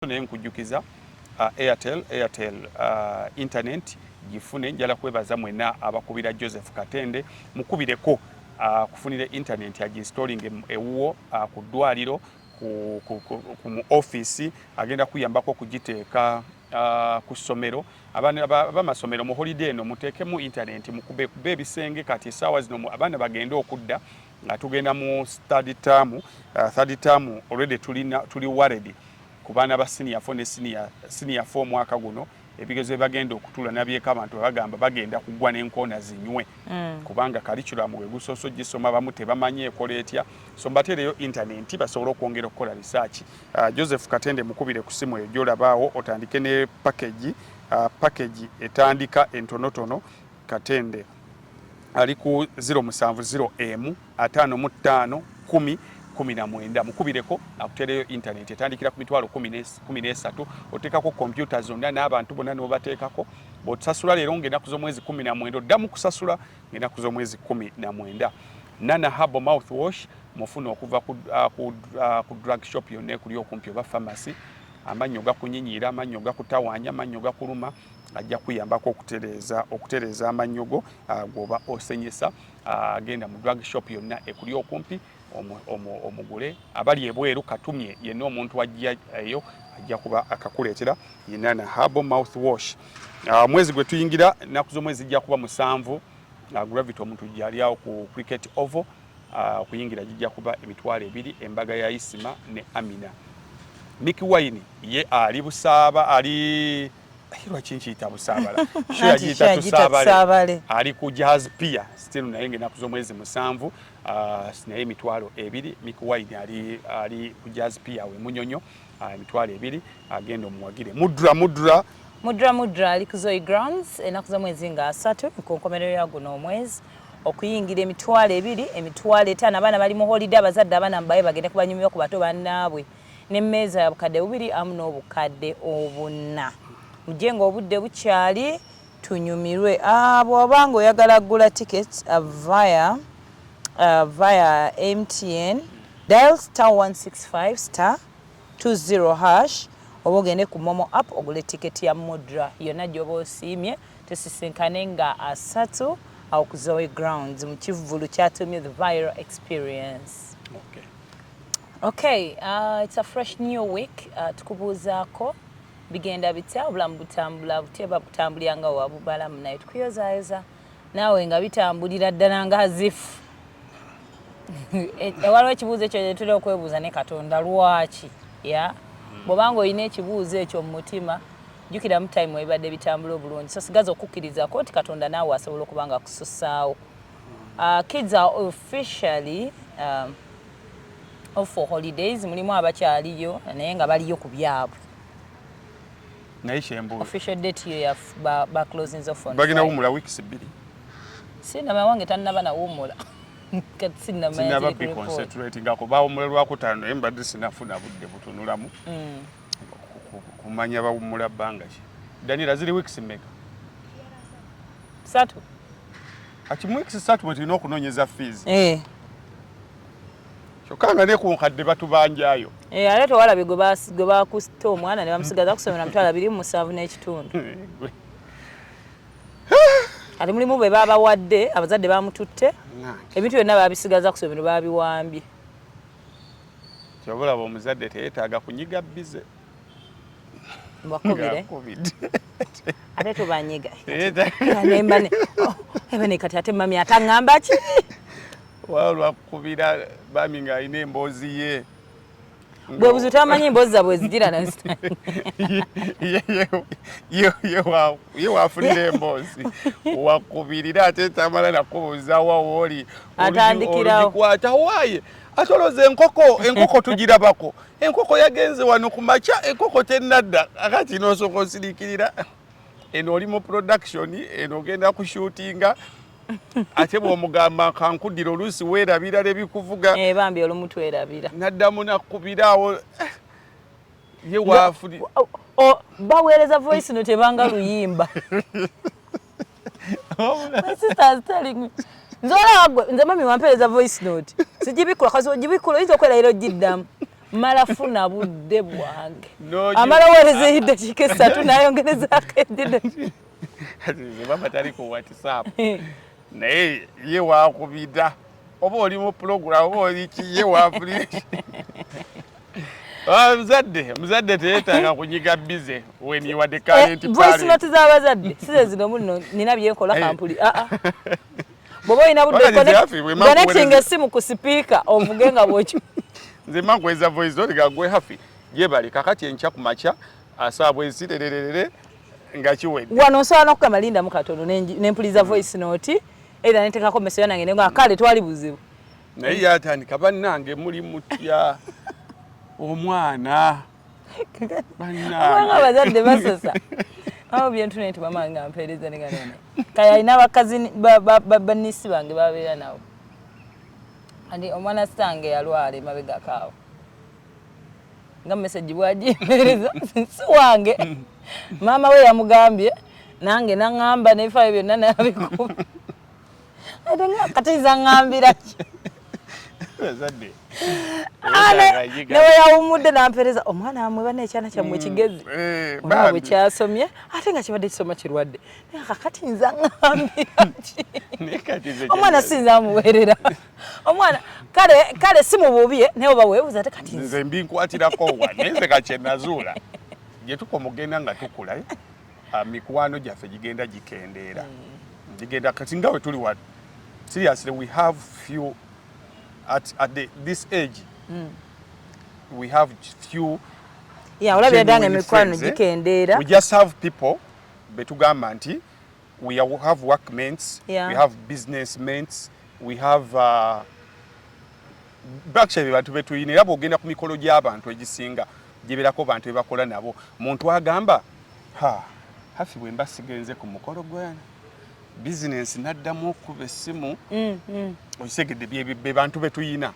naye nkujjukiza Airtel internet gifune. Njala kwebaza mwena abakubira Joseph Katende mukubireko kufunire internet aginstalling ewuwo ku ddwaliro ku office agenda kuyambako kugiteeka ku ssomero abaana b'amasomero mu holiday eno muteekemu internet mukube ebisenge kati essaawa zino abaana bagenda okudda nga tugenda mu third term already tuli worried ku baana ba senior 4 ne senior 4 mwaka guno ebigezo bagenda okutula nabyeka abantu bagamba bagenda kugwa n'enkoona zinywe kubanga curriculum we gusoso gisoma bamu tebamanyi ekola etya so mbatereyo internet basobola okwongera okukola research. Joseph Katende mukubire ku simu ejo labaawo otandike ne package etandika entonotono. Katende ali ku 070M 55 10 19 mukubireko akutereyo internet etandikira ku mitwalo 13 otekako computer zonna n'abantu bonna n'obateekako bw'otusasula leero ng'ennaku z'omwezi 19 oddamu kusasula ng'ennaku z'omwezi 19. Nana Herbal mouthwash mufuna okuva ku drug shop yonna ekuli okumpi oba pharmacy. Amannyo gakunyinyira, amannyo gakutawaanya, amannyo gakuluma ajja kuyambako okutereeza amannyo goba osenyesa. Agenda mu drug shop yonna ekuli okumpi omugule. Abali ebweru katumye yenna omuntu ajja eyo ajja kuba akakuleetera Nana Herbal mouthwash. Mwezi gwe tuyingira ennaku z'omwezi jja kuba 7. Gravity omuntu gyali awo ku Cricket Oval okuyingira gijja kuba emitwalo 2 embaga ya Isima ne Amina. Mickey Wine ye ali busaaba ali lwaki nkiyita busaabala yagiyita tusaabale ali ku Jazz Pier still naye ng'ennaku z'omwezi 7 naye emitwalo 2. Mickey Wine ali ku Jazz Pier we Munyonyo emitwalo 2 agenda omuwagire. Mudra ali ku Zoe Grounds ennaku z'omwezi nga 3 ku nkomerero ya guno omwezi okuyingira emitwalo 2 emitwalo 5 abaana bali mu holiday abazadde abaana mbaye bagende kubanyumira ku bato bannaabwe n'emmeeza ya bukadde 2 amu n'obukadde 4. Mujengo obudde bukyali tunyumirwe. Bw'obanga oyagala gula tickets via MTN dial *165 *20# oba ogende ku Momo app ogule ticket ya Mudra yonna gy'oba osiimye tusisinkane nga 3 awo ku Zoe Grounds mu kivvulu kyatumye the viral experience. Okay, it's a fresh new week. Tukubuuzaako bigenda bitya obulamu butambula butya babutambulira nga wabubalamu naye tukuyozaayoza naawe nga bitambulira ddala nga hazifu. Waliwo ekibuuzo ekyo tuli okwebuuza ne Katonda lwaki bw'obanga olina ekibuuzo ekyo mu mutima jjukiramu time ebibadde bitambula obulungi so sigaza okukkirizaako nti Katonda naawe asobola okuba nga akusussaawo. Kids are officially off for holidays. Mulimu abakyaliyo naye nga baliyo ku byabwe. Naye kyembuuza official date yo ya ba closings of on bagenda wumula weeks 2. Sinama wange tannaba na wumula kati sinaba concentrating ako bawumula lwakutaano naye mbadde sinafuna budde butunulamu kumanya bawumula bbanga ki. Daniela ziri weeks mmeka? 3. Akimu weeks 3 mwe tulina okunoonyeza fees. Kyokanga ne ku nkadde batubanjayo. Ate tewalabye gwe bakusita omwana ne bamusigaza kusomera mutwala 2.7 n'ekitundu. Ate mulimu bwe babawadde abazadde bamututte ebintu byonna babisigaza kusomero babiwambye. Kyobulaba omuzadde teyeetaaga kunyiga bize. Mbakubire. Ate tubanyiga. Ebane kati ate mami atangamba ki? Walwakubira bami ng'alina emboozi ye. Bwe buzi tamanyi emboozi zabwe zigira na ye wafunira emboozi wakubirira ate tamala nakubuuza wawooli olikwata waaye atoloza enkoko tugirabako enkoko yagenze wano ku makya enkoko tennadda akati n'osooka osiriikirira eno oli mu production eno ogenda kushootinga ate bw'omugamba kankuddira oluusi weerabira lebikuvuga bambi olumu twerabira naddamu nakubiraawo ye waafuli baweereza voice note ebanga luyimba. My sister is telling me nzola wagwe nze mami wampeereza voice note sijibikula kazi ojibikula oyinza okwerayira ogiddamu malafuna budde bwange amala wereza eddakiika 3 n'ayongerezaako eddida mama tali ku WhatsApp naye ye wakubida oba oli mu program oba oli ki ye wapulira muzadde teyeetaaga kunyiga bize when you are the current voice note z'abazadde size zino muno nina byenkola kampuli bw'oba olina budde connecting essimu ku sipiika ovuge nga bw'okyo nze mankweza voice note nga gwe hafi gyebali kakati enkya ku makya asaabwa ensirererere nga kiwedde wano nsobola n'okugamba lindamu katono n'empuliza voice note era netekako meseyo nange nenga kale twali buzibu naye yatandika bannange muli mutya omwana bannange abazadde basosa awo byentu nti mama nga mpeereza nenga nene kaya alina bakazi banisi bange babeera nawo andi omwana sitange yalwala emabega kaawo nga message bwagimpeereza si wange mama we yamugambye nange naŋŋamba nebifayo byonna nabikuba ate nga katiza ŋŋambira ki newe yawumudde nampeereza omwana wamwe bana ekyana kyammwe kigezi olaba bwe kyasomye ate nga kibadde kisoma kirwadde kakati nza ŋŋambira ki omwana sinza amuweerera omwana kale si mububye naye oba weebuuza ate kati nze mbinkwatirako wa naye nze kakyenazuula gye tukomugenda nga tukula mikwano gyaffe gigenda gikendeera gigenda kati nga we tuli wa seriously we have few at this age we have few olabye dange mikwano gikendeera we just have people betugamba nti we have workmates we have businessmates we have actually bantu betuyina era bw'ogenda ku mikolo gy'abantu egisinga gibeerako bantu bebakola nabo muntu agamba hafi bwe mba sigenze ku mukolo gwana business naddamu okuba essimu okisegedde be bantu betuyina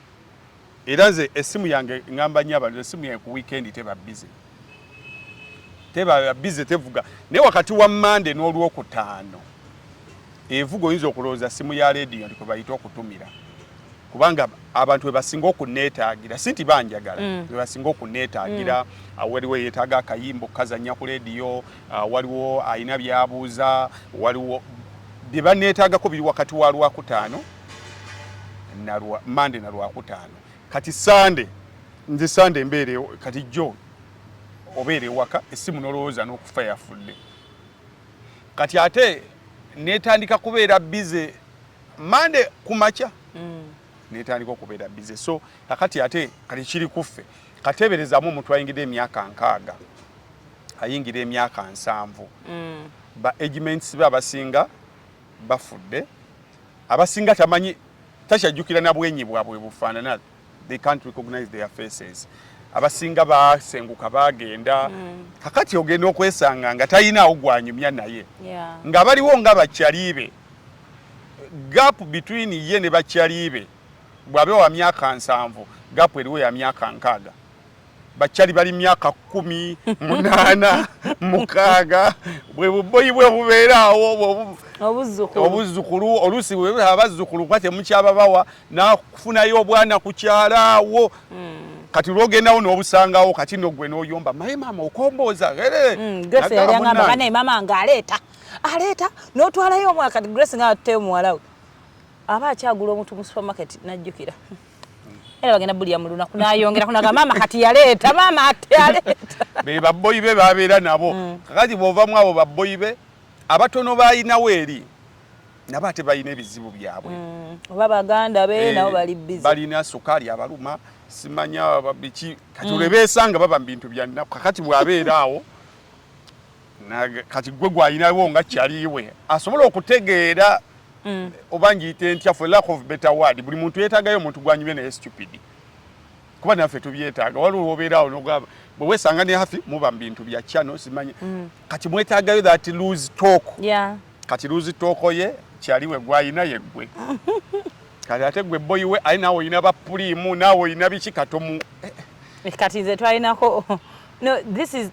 era nze essimu yange ngamba nnyo abantu essimu yange ku weekend teba busy tevuga naye wakati wa Monday n'olwokutaano evuga oyinza okulowooza ssimu ya radio ndiko bayita okutumira kubanga abantu webasinga okuneetaagira si nti banjagala webasinga okuneetaagira waliwo yeetaaga akayimbo kazanya ku radio waliwo ayina byabuuza waliwo bye baneetaagako biri wakati wa Lwakutaano Monday na Lwakutaano kati nze Sunday mbeere kati jo obeere waka essimu n'olowooza n'okufa yafudde kati ate neetandika kubeera busy Monday ku makya netandika okubeera busy so kakati ate kali kiri kuffe kateberezaamu omuntu ayingira emyaka 6 ayingira emyaka 7 ba agements abasinga bafudde abasinga tamanyi takyajjukira na bwenyi bwabwe bufaanana they can't recognize their faces abasinga basenguka bagenda kakati ogenda okwesanga nga tayinaawo gwanyumya naye nga baliwo nga bakyaliibe gap between ye ne bakyaliibe bwabe wa myaka 7 gap eriwo ya myaka 6 bakyali bali myaka 10 8 6 bwe buboyi bwe bubeeraawo obuzzukulu oluusi bwe abazzukulu kwate mukyababawa nakufunayo obwana ku kyalaawo kati lwogendawo n'obusangawo kati nogwe n'oyomba maye maama okombooza Grace yali angamba kane maama nga aleeta n'otwalayo omwana kati Grace nga atteyo muwalawe aba akyagula omuntu mu supermarket najjukira era bagenda bulya mu lunaku n'ayongera kunaga maama kati yaleeta maama ate yaleeta be babboyi be babeera nabo kakati bw'ovamu abo babboyi be abatono bayinawo eri nabo ate balina ebizibu byabwe oba baganda be nabo bali busy balina sukaali abaluma simanya biki kati olwebeesanga baba mu bintu bya nnaku kakati bw'abeera awo kati gwe gwalinawo nga kyaliiwe asobola okutegeera oba ngiyite ntya for lack of better word buli muntu yeetaagayo omuntu gwanyumye naye stupid kuba naffe tubyetaaga waliwo obeeraawo nogamba bwe weesanga ne hafi muba mu bintu bya kyano simanyi kati mwetaagayo that lose talk kati lose talk ye kyaliwe gwalina ye gwe kati ate gwe boyi we ali naawe olina bapuliimu naawe olina biki katomu kati nze twalinako no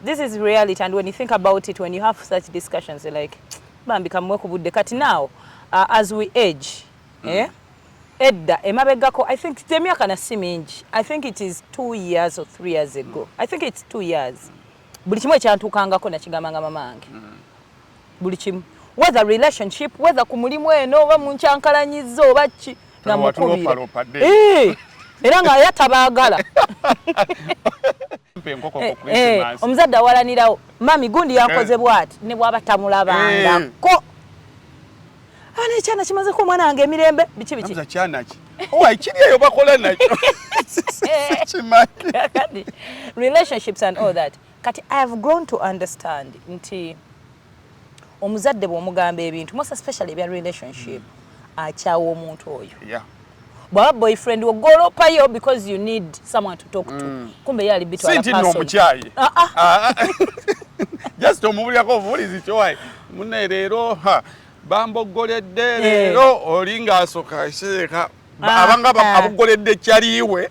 this is reality and when you think about it when you have such discussions like bambi kamwe ku budde kati now as we age edda emabegako I think temyaka na simingi I think it is 2 years or 3 years ago I think it's 2 years buli kimwe kyantukangako nakigambanga mamange buli kimu whether relationship whether ku mulimu eno oba mu nkyankalanyizo oba ki namukubira era nga yatabaagala omuzadde awalanirawo mami gundi yankoze bwati ne bwaba tamulabangako ana ekyana kimazeko omwana wange emirembe biki kiriyo bakola nakyo relationships and all that kati I have grown to understand nti omuzadde bw'omugamba ebintu most especially ebya relationship akyawa omuntu oyo bwaba boyfriend ogolopayo because you need someone to talk to kumbe yali bitwala person omukyayi just omubulirako obuulizi kyowayi munne leero bambogoledde leero olinga asoka sheeka abanga abugoledde kyaliwe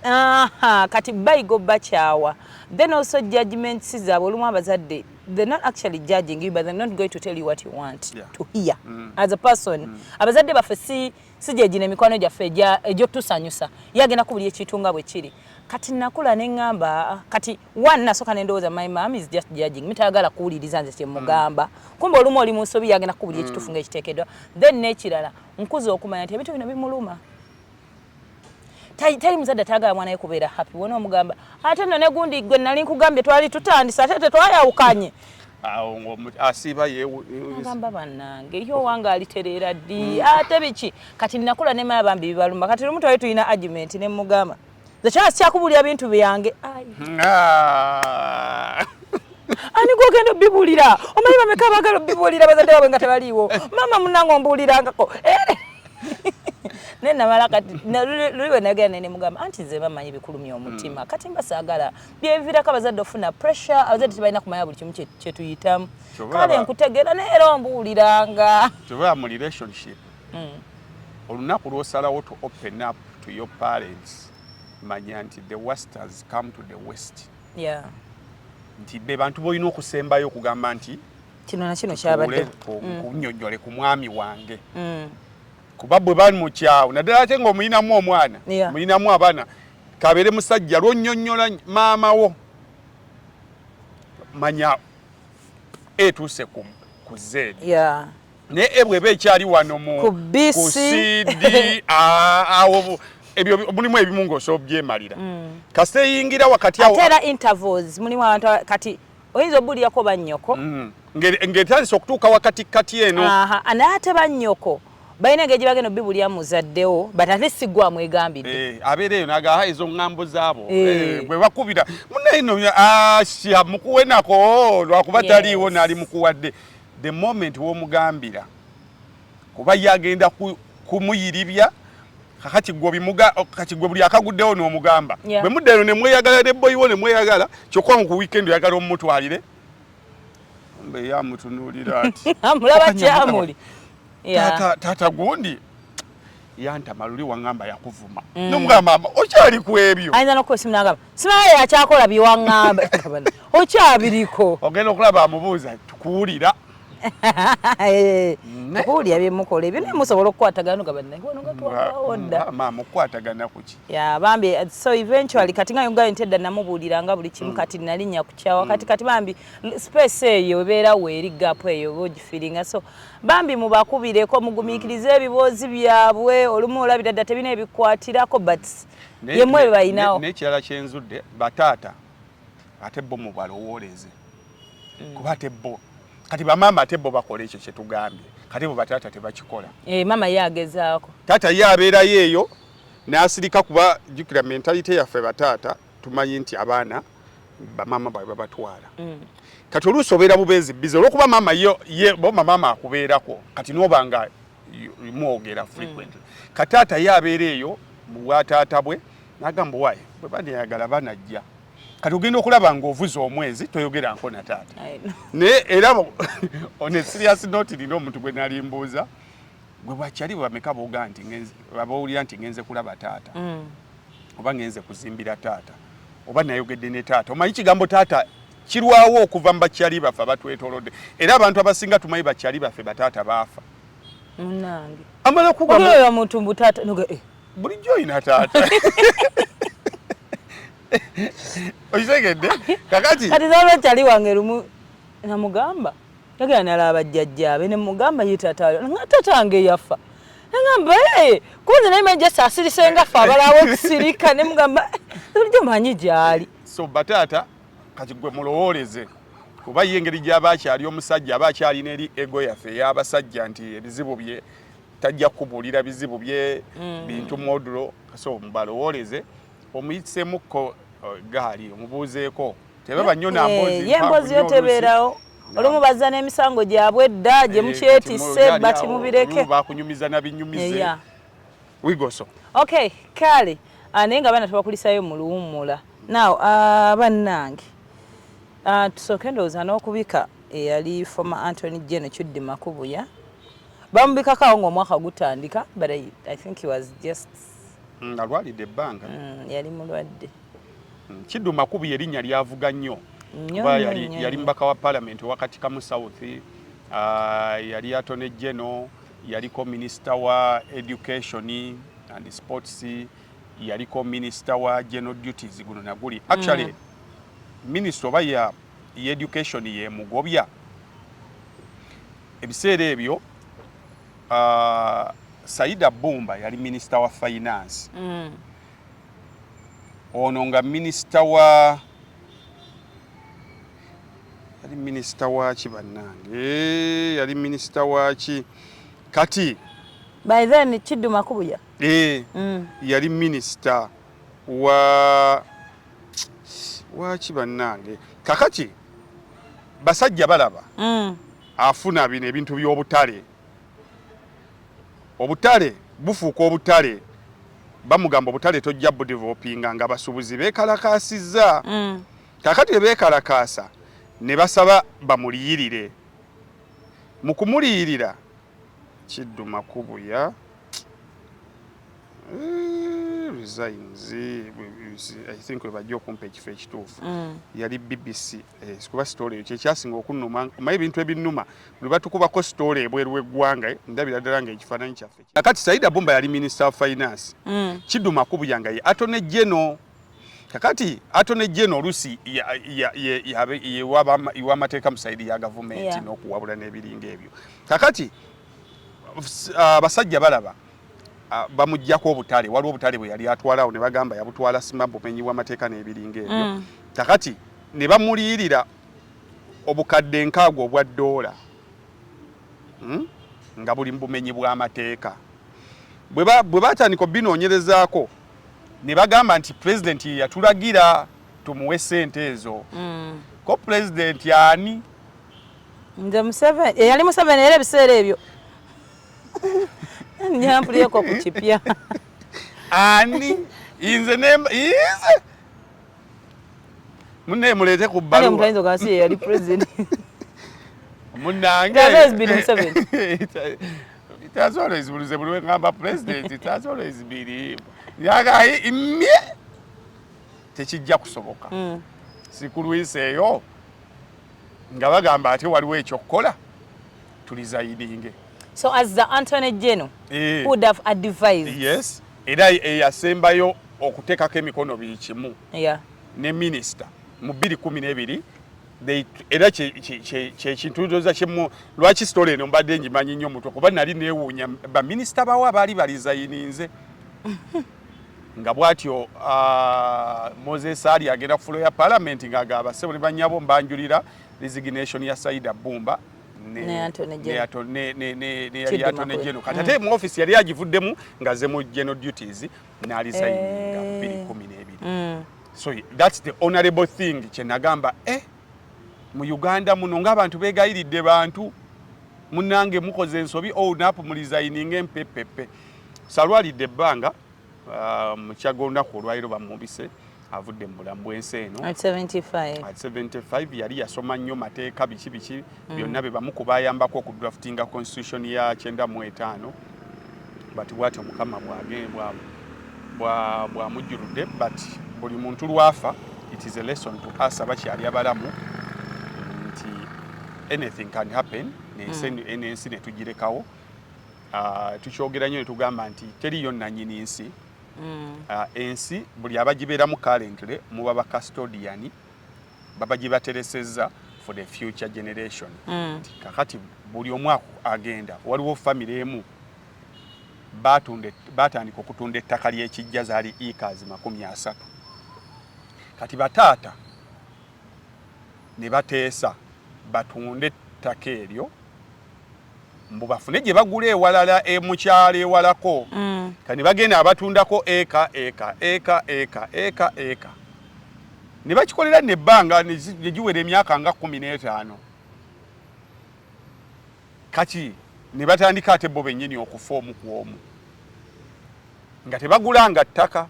kati bayigo bakyawa then also judgments zaabwe olumu abazadde they're not actually judging you but they're not going to tell you what you want to hear as a person abazadde baffe sijejina emikwano gyaffe egyotusanyusa yagenda kubuli ekitunga bwe kiri kati nakula neŋŋamba kati one nasooka nendowooza my mom is just judging mitayagala kuwuliriza nze kyemugamba kumbe olumu oli mu nsobi yagenda kubuli ekitufu ng'ekiteekeddwa then n'ekirala nkuza okumanya nti ebintu bino bimuluma tali muzadde atayagala mwana we kubeera happy wona omugamba ate nno ne gundi gwe nali nkugambye twali tutandise ate tetwayawukanye asiba ngamba bannange yo wange alitereera ddi ate biki kati nakula ne maya bambi bibaluma kati lumu twali tulina argument ne mugamba zekyala sikyakubulira bintu byange ani gwogenda obbibulira omanyi bameka abagala obbibulira bazadde babwe nga tebaliiwo mama munange ombuulirangako nenamala kati luliwe nagenda ne mugamba anti nze bamanyi bikulumya omutima kati mbasaagala byevirako abazadde ofuna pressure abazadde tebalina kumanya buli kimu kyetuyitamu kale nkutegeera neera ombuuliranga kyoba mu relationship olunaku lwosalawo to open up to your parents manya nti the worst has come to the west nti be bantu boolina okusembayo okugamba nti kino nakino kyabadde kunnyonnyole ku mwami wange kuba bwe bali mu kyawo naddala ate ng'omuyinamu omwana muyinamu abaana kabeere musajja lwonnyonnyola maama wo manya etuuse ku zeedi naye bweba ekyali wano ku siidi awo ebyo mulimu ebimu ng'osobola obyemalira kasita eyingira wakati awo ate era intervals mulimu abantu kati oyinza obuulirako bannyoko ng'etandisa okutuuka wakati kati eno naye ate bannyoko balina engeri bagenda obbibulya muzaddewo but ate si gwe amwegambidde abeera eyo nagaha ezo ŋŋambo zaabo bwe bakubira munaino mukuwe nako lwakuba taliiwo naali mukuwadde the moment w'omugambira kuba yagenda kumuyiribya kakati gwe buli akaguddewo n'omugamba bwe mudda eno ne mweyagala ne boyiwo ne mweyagala kyokka mu ku weekend oyagala omumutwalire mbe yamutunuulira ati amulaba kyamuli tata gundi yantama luli waŋŋamba yakuvuma nomugamba mama okyali ku ebyo ayinza n'okusimu n'agamba simanyi yakyakola bye waŋŋamba okyabiriko ogenda okulaba amubuuza tukuwulira okuwulira byemukola ebyo naye musobola okukwatagana gabannaodda maama okukwatagana kuki bambi so eventually kati nga yongayo nti edda namubuuliranga buli kimu kati nalinnya kukyawa kati bambi space eyo ebeerawo eri gapu eyo oba ogifiringa so bambi mubakubireko mugumiikirize ebiboozi byabwe olumu olabira dda tebina ebikwatirako but yemu ebyo balinawo n'ekirala kyenzudde bataata ate bo mubalowooleze kuba ate bo kati bamama ate bo bakola ekyo kyetugambye kati bo bataata tebakikola mama ye agezaako taata ye abeerayo eyo n'asirika kuba jjukira mentalite yaffe bataata tumanyi nti abaana bamama bawe babatwala kati oluusi obeera bubeezi bize olwokuba mama bo mama akubeerako kati n'obanga mwogera frequently kati taata ye abeera eyo mu bwataata bwe n'agamba waaye bwe baneyagala banajja kati ogenda okulaba ng'ovuza omwezi toyogeranko na taata naye era on a serious note nina omuntu gwe nalimbuuza gwe bwakyali bameka booga nti babawulira nti ngenze kulaba taata oba ngenze kuzimbira taata oba nayogedde ne taata omanyi kigambo taata kirwawo okuva mu bakyali baffe abatwetoolodde era abantu abasinga tumanyi bakyali baffe bataata baafa munange amala okugaoyo muntu mbutaata bulijjo olina taata okitegedde kakati kati n'olwekyali wange lumu namugamba yagera nalaba jjajjaabe ne mugamba ye taata nga tatange yafa nagamba kunze naye manje asirise nga ffe abalawo okusirika ne mugamba bulijjo manyi gyali so bataata kati gwe mulowooleze kuba ye engeri gy'aba akyali omusajja aba akyalina eri ego yaffe ey'abasajja nti ebizibu bye tajja kubuulira bizibu bye bintu modulo so mbalowooleze omuyitsemukko gaali omubuuzeeko tebaba nnyo nambozi ye emboozi yo tebeerawo olumu bazza n'emisango gyabwe dda gye mukyetisse bati mubireke bakunyumiza na binyumize wigoso okay kale naye nga baana tubakulisayo mu luwummula now bannange tusooke ndowooza n'okubika eyali former Anthony General Kiddi Makubuya bamubikako ng'omwaka gutandika but I think he was just alwalidde ebbanga yali mulwadde Kiddi Makubuya erinnya lyavuga nnyo kuba yali mbaka wa parliament wakati kamu south yali Attorney General yaliko minister wa education and sports yaliko minister wa general duties guno naguli actually minister oba ya education ye mugobya ebiseera ebyo Saida Bumba yali minister wa finance ono nga minister wa yali minister wa kibannange yali minister wa ki kati by then Kiddi Makubuya yali minister wa kibannange kakati basajja balaba afuna bino ebintu by'obutale obutale bufuuka obutale bamugamba obutale tojja budevelopinga nga basuubuzi beekalakaasizza kakati beekalakaasa ne basaba bamuliyirire mu kumuliyirira Kiddi Makubuya resigns I think we bajja okumpa ekifo ekituufu yali BBC kuba story ekyo kyasinga okunnuma omaye ebintu ebinnuma buli batukubako story ebweru w'eggwanga ndabira ddala nga ekifaananyi kyaffe kakati Saida Bumba yali minister of finance Kiddi Makubuya nga ye Attorney General kakati Attorney General olusi w'amateeka mu saidi ya gavumenti n'okuwabula n'ebiringa ebyo kakati abasajja balaba bamujjako obutale waliwo obutale bwe yali atwalawo ne bagamba yabutwala sima bumenyi bw'amateeka n'ebiringa ebyo kakati ne bamuliyirira obukadde nkaago obwa ddoola nga buli mu bumenyi bw'amateeka bwe batandika obinoonyerezaako ne bagamba nti president yatulagira tumuwe ssente ezo ko president ani nze Museveni yali Museveni era ebiseera ebyo nyampuliyeko ku kipya ani inze munne mulete ku bbaluwa omutanyizo gansi yali president munnange it has always been buli ngamba president it has always been yagayi mmye tekijja kusoboka sikulwiseeyo nga bagamba ate waliwo ekyokukola tulizayidinge. So as the Attorney General would have advised. Yes. Era yasembayo okuteekako emikono biri kimu ne minister mu 2012 era kyekintu ndowooza kimu lwaki story eno mbadde ngimanyi nnyo mutwe kuba nali neewuunya baminisita bawa baali balizayininze nga bw'atyo Moses Ali agenda ku fulo ya parliament ng'agamba ssebo ne bannyabo mbanjulira resignation ya Saida Bumba ne Attorney General kati ate mu office yali agivuddemu nga ze mu general duties n'alizayininga 2012. So that's the honorable thing kyenagamba mu Uganda muno ng'abantu beegayiridde bantu munnange mukoze ensobi napo mulizayininga empepepe salwalidde ebbanga mukyagondaku olwaliro bamubise avudde mu bulamu bw'ensi eno at 75 yali yasoma nnyo mateeka biki byonna be bamu kubayambako okudraftinga constitution ya 95 but bwatyo mukama bwamujjuludde but buli muntu lwafa it is a lesson to us abakyali abalamu nti anything can happen n'ensi netugirekawo tukyogera nnyo ne tugamba nti teriyo nannyini nsi. Ensi buli abagibeeramu currently muba ba custodian baba gibateresezza for the future generation. Kakati buli omu agenda waliwo family emu batandika okutunda ettaka ly'ekijja zaali acres 30. Kati bataata ne bateesa batunde ettaka eryo mbu bafune gye bagula ewalala mukyalo ewalako. Kani bagenda abatundako eka ne bakikolera nebbanga ne giwera emyaka nga 15. Kati ne batandika ate bo bennyini okufa omu ku omu nga tebagulanga ttaka.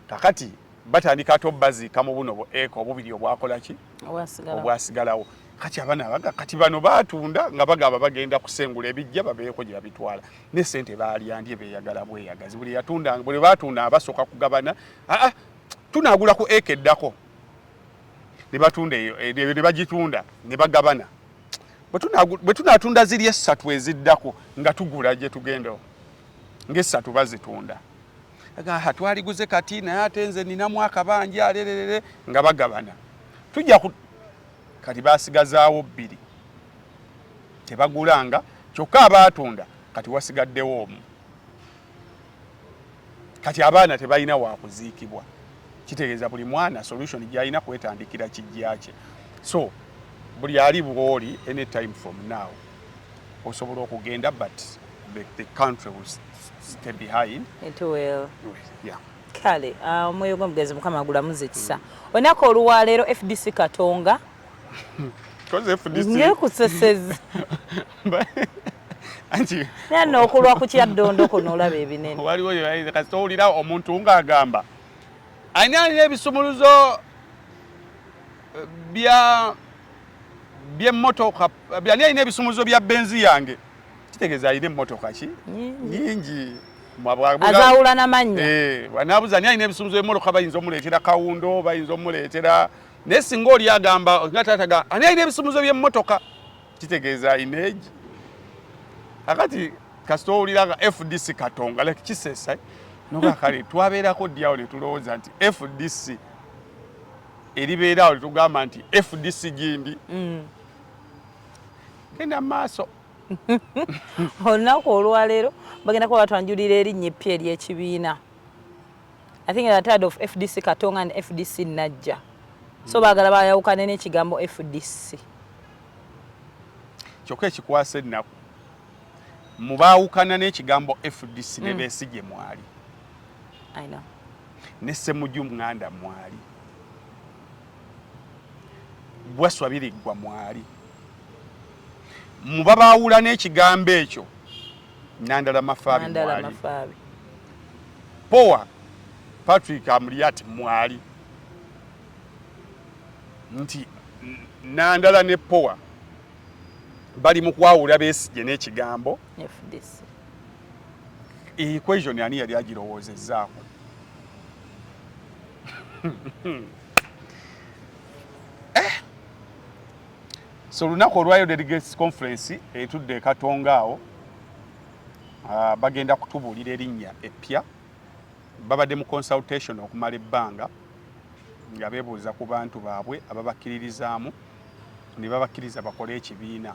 Kakati batandika ate obbaziika mu buno eka obubiri obwakola ki obwasigalawo. Kati abaana baga kati bano batunda nga bagaba bagenda kusengula ebijja babeeko gye babitwala ne sente baalyandye beeyagala bweyagazi buli yatunda buli batunda abasooka kugabana tunagula ku eka eddako ne batunda eyo ne bagitunda ne bagabana bwe tunatunda ziri 3 eziddako nga tugula gye tugendawo ng'essatu bazitunda aga twaliguze kati naye ate nze ninamu akabanja alererere nga bagabana tujja kati basigazaawo 2 tebagulanga kyokka abaatunda kati wasigaddewo omu. Kati abaana tebalina wakuziikibwa kitegeeza buli mwana solution gy'alina kwetandikira kijja kye. So buli ali bw'oli anytime from now osobola okugenda but the country will stay behind. It will. Yeah. Kale omwoyo gw'omugezi mukama agulamuze kisa. Olunaku olwaleero FDC Katonga ngekuseseza anti nano okulwa ku kyaddondo kuno olaba ebinene waliwo kasita owulira omuntu ng'agamba alina ebisumuluzo by'emmotoka alina ebisumuluzo bya benzi yange kitegeeza alina emmotoka ki nyingi azaawula n'amannya wanaabuza ani alina ebisumuluzo by'emmotoka bayinza omuleetera kawundo bayinza omuleetera naye singa oli agamba nga taata ani alina ebisumuluzo by'emmotoka kitegeeza ineegi. Akati kasita owulira nga FDC Katonga like kisesa noga kale twabeerako dyawo ne tulowooza nti FDC eribeerawo tugamba nti FDC gindi genda maaso. Olunaku olwaleero bagenda kuba batwanjulira erinnya eppya ery'ekibiina. I think they're tired of FDC Katonga and FDC Najja. So baagala bayawukane n'ekigambo FDC. Kyokka ekikwasa ennaku mubaawukana n'ekigambo FDC ne Besigye mwali. I know. Ne Ssemujju Nganda mwali. Bwaswabiriggwa mwali. Mubabaawula n'ekigambo ekyo Nandala Mafaabi mwali. Poa Patrick Amuriat mwali. Nti Nandala ne Poa bali mu kwawula Besigye n'ekigambo FDC. Equation ani yali agirowoozezzaako. So lunaku olwayo delegates conference etudde Katonga awo bagenda kutubuulira erinnya eppya babadde mu consultation okumala ebbanga nga beebuuza ku bantu baabwe ababakkiririzaamu ne babakkiriza bakole ekibiina.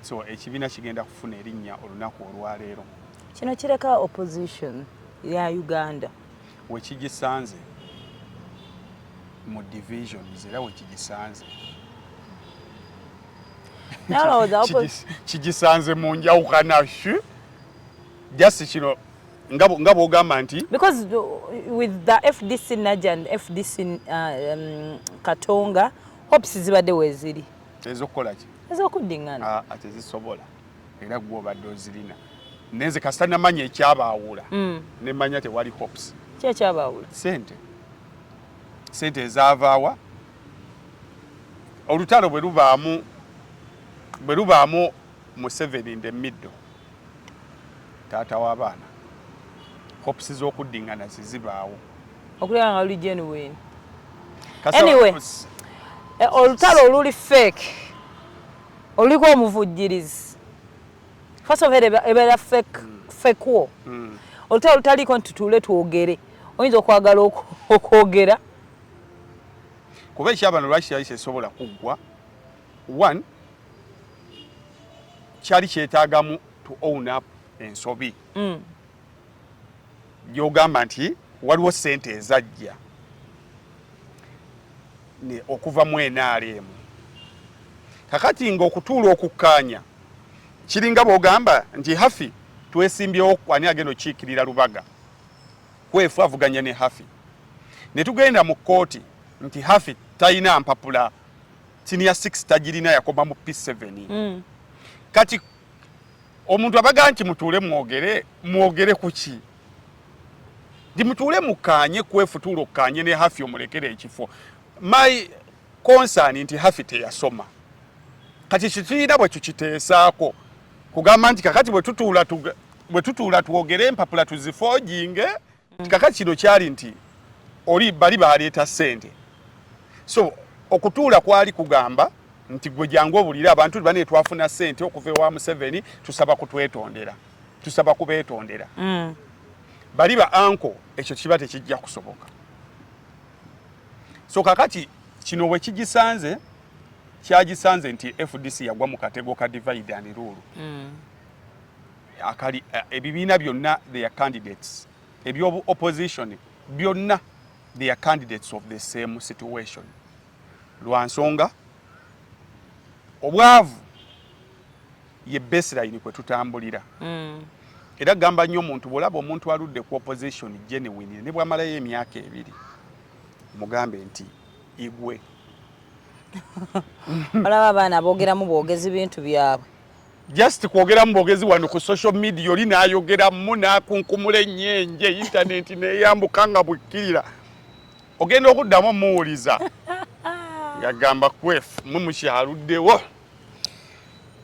So ekibiina kigenda kufuna erinnya olunaku olwaleero. Kino kireka opposition ya Uganda wekigisanze mu divisions era wekigisanze kigisanze mu njawukana just kino nga bw'ogamba nti because with the FDC Najja and FDC Katonga hopes zibadde weziri ezokukola ki ez'okuddingana ate zisobola era gwe obadde ozirina nenze kasita namanya ekyabaawula nemanya tewali hopes. Ki ekyabaawula? Sente ezaavaawa olutalo bwe lubaamu Museveni in the middle taata w'abaana hopes z'okuddingana zizibaawo okulaba nga luli genuine. Anyway olutalo oluli fake oluliko omuvujjirizi first of all ebera fake wo olutalo lutaliko nti tutuule twogere oyinza okwagala okwogera kuba ekyabano lwaki yali tesobola kuggwa one kyali kyetaagamu to own up ensobi gy'ogamba nti waliwo ssente ezajja okuva mu NRM kakati ng'okutuula okukkaanya kiringa bw'ogamba nti Hafi twesimbyewo ani agenda okukiikirira Lubaga kwefu avuganya ne Hafi ne tugenda mu kkooti nti Hafi talina mpapula senior 6 tagirina yakoma mu P7 kati omuntu abaga nti mutuule mwogere kuki ndi mutuule mukkaanye kwefu tuulo okkaanye ne Hafi omulekere ekifo my concern nti Hafi teyasoma kati kituyina bwe tukiteesaako kugamba nti kakati bwe tutuula twogere empapula tuzifoojinge kakati kino kyali nti oli bali baleeta ssente so okutuula kwali kugamba nti gwe jangu obulire abantu bane twafuna ssente okuva ewa Museveni tusaba kubeetondera bali ba anko ekyo kiba tekijja kusoboka so kakati kino bwe kyagisanze nti FDC yagwa mu katego ka divide and rule akali ebibiina byonna their candidates ebyo opposition byonna they are candidates of the same situation lwansonga obwavu ye baseline kwe tutambulira era gamba nnyo omuntu bwolaba omuntu aludde ku opposition genuine ne bwamalayo emyaka ebiri mugambe nti igwe olaba abaana boogeramu boogezi bintu byabwe just kwogeramu boogezi wano ku social media oli n'ayogeramu n'akunkumula ennyenje internet neeyambuka nga bwekkirira ogenda okuddamu muwuliza yagamba kwefu mwe mukyaluddewo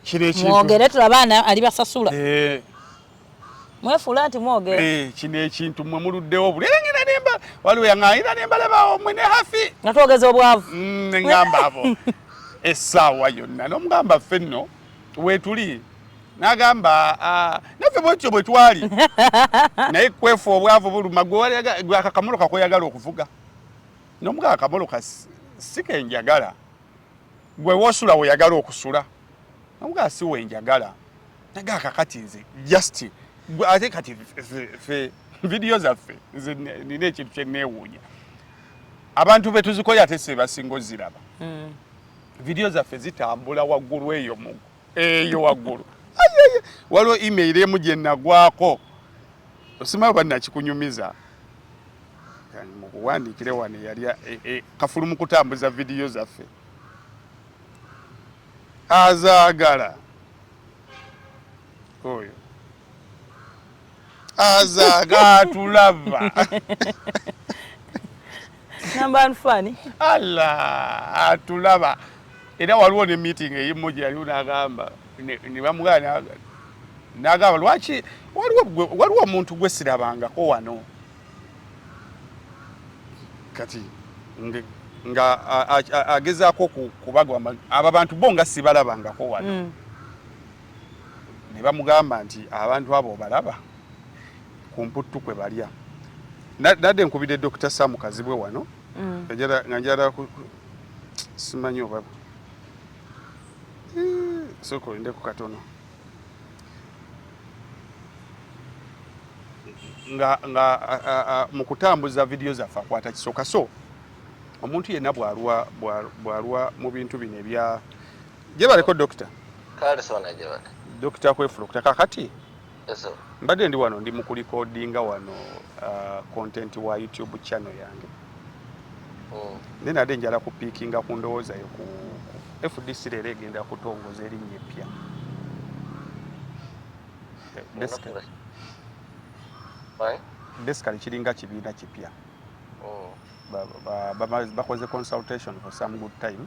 kino ekintu mwogere tulabaana ali basasula mwefula nti mwogere kino ekintu mwe muluddewo bulengera nemba waliwo yaŋŋaayira nembalabawo mwe ne Hafi nga twogeza obwavu neŋŋamba abo essaawa yonna n'omugamba ffe nno weetuli n'agamba naffe bwetyo bwe twali naye kwefu obwavu buluma gwe akakamoloka kweyagala okuvuga n'omugamba akamoloka si kenjagala gwe wosula weyagala okusula n'omugamba si wenjagala naga kakati nze just ate kati fe video zaffe nina ekintu kyenneewuunya abantu be tuzikola ate se basinga oziraba video zaffe zitambula waggulu eyo waggulu waliwo email emu gye nagwako osimayo bannakikunyumiza mukuwandiikire wano yali kafulu mu kutambuza video zaffe azaagala oyo azaga atulaba namba nfani Allah atulaba era waliwo ne meeting eyimu gye yaliwo n'agamba ne bamugana n'agamba lwaki waliwo omuntu gwe sirabangako wano kati nga agezaako kubagamba abo bantu bo nga sibalabangako wano ne bamugamba nti abantu abo balaba kumputtu kwe balya nadde nkubidde Dr. Sam Kazibwe wano nga njala simanyi oba soko ndeko katono nga mu kutambuza video zaffe akwata kisoka so omuntu yenna bwalwa mu bintu bino ebya gye baleko dokita dokita kwefulukta kakati mbadde ndi wano ndi mu kulikodinga wano content wa YouTube channel yange naye nadde njala kupiikinga ku ndowooza yo ku FDC leero egenda kutongoza erinnya eppya basically kiringa kibiina kipya bakoze consultation for some good time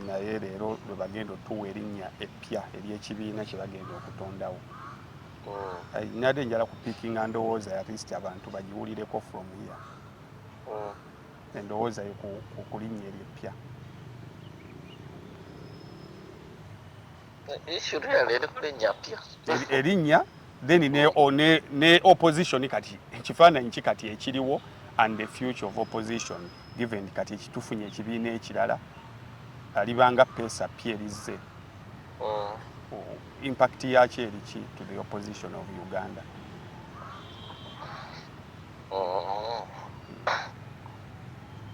naye leero lwe bagenda otuwa erinnya eppya ery'ekibiina kye bagenda okutondawo nadde njala kupiikinga ndowooza at least abantu bagiwulireko from here endowooza yo ku linnya ery'eppya issue really erinnya pya erinnya then ne opposition kati ekifaananyi kikati ekiriwo and the future of opposition given kati ekitufunye ekibiina ekirala alibanga pesa pierize impact yakyo eriki to the opposition of Uganda.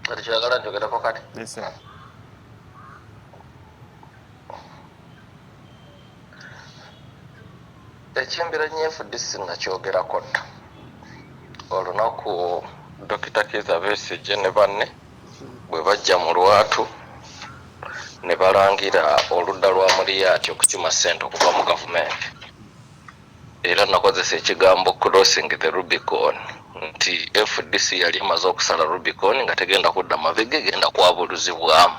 kati kyagala njogerako kati Yes, sir. ekimbiranye FDC nga kyogerako dda olunaku Dr. Kizza Besigye ne banne bwe bajja mu lwatu ne balangira oludda lwa Muriyaati okukima ssente okuva mu gavumenti era nakozesa ekigambo crossing the Rubicon nti FDC yali emaze okusala Rubicon nga tegenda kudda mabega genda kwabuluzibwamu